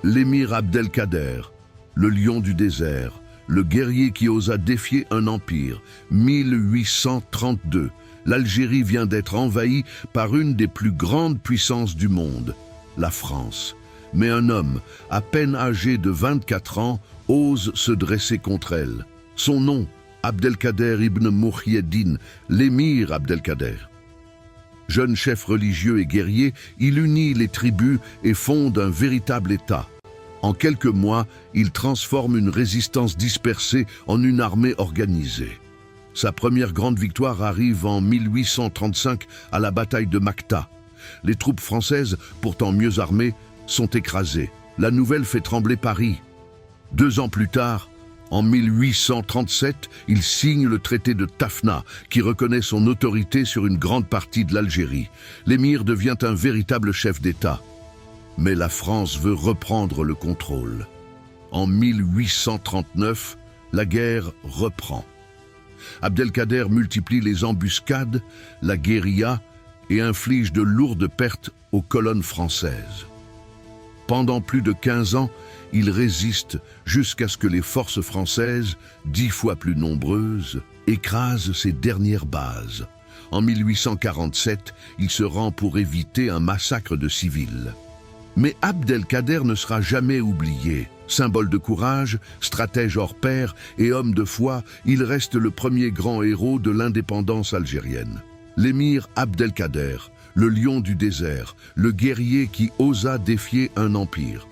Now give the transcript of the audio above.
L'émir Abdelkader, le lion du désert, le guerrier qui osa défier un empire, 1832. L'Algérie vient d'être envahie par une des plus grandes puissances du monde, la France. Mais un homme, à peine âgé de 24 ans, ose se dresser contre elle. Son nom, Abdelkader ibn Mouhyiddin, l'émir Abdelkader. Jeune chef religieux et guerrier, il unit les tribus et fonde un véritable État. En quelques mois, il transforme une résistance dispersée en une armée organisée. Sa première grande victoire arrive en 1835 à la bataille de Makta. Les troupes françaises, pourtant mieux armées, sont écrasées. La nouvelle fait trembler Paris. 2 ans plus tard, en 1837, il signe le traité de Tafna, qui reconnaît son autorité sur une grande partie de l'Algérie. L'émir devient un véritable chef d'État. Mais la France veut reprendre le contrôle. En 1839, la guerre reprend. Abdelkader multiplie les embuscades, la guérilla et inflige de lourdes pertes aux colonnes françaises. Pendant plus de 15 ans, il résiste jusqu'à ce que les forces françaises, 10 fois plus nombreuses, écrasent ses dernières bases. En 1847, il se rend pour éviter un massacre de civils. Mais Abdelkader ne sera jamais oublié. Symbole de courage, stratège hors pair et homme de foi, il reste le premier grand héros de l'indépendance algérienne. L'émir Abdelkader, le lion du désert, le guerrier qui osa défier un empire.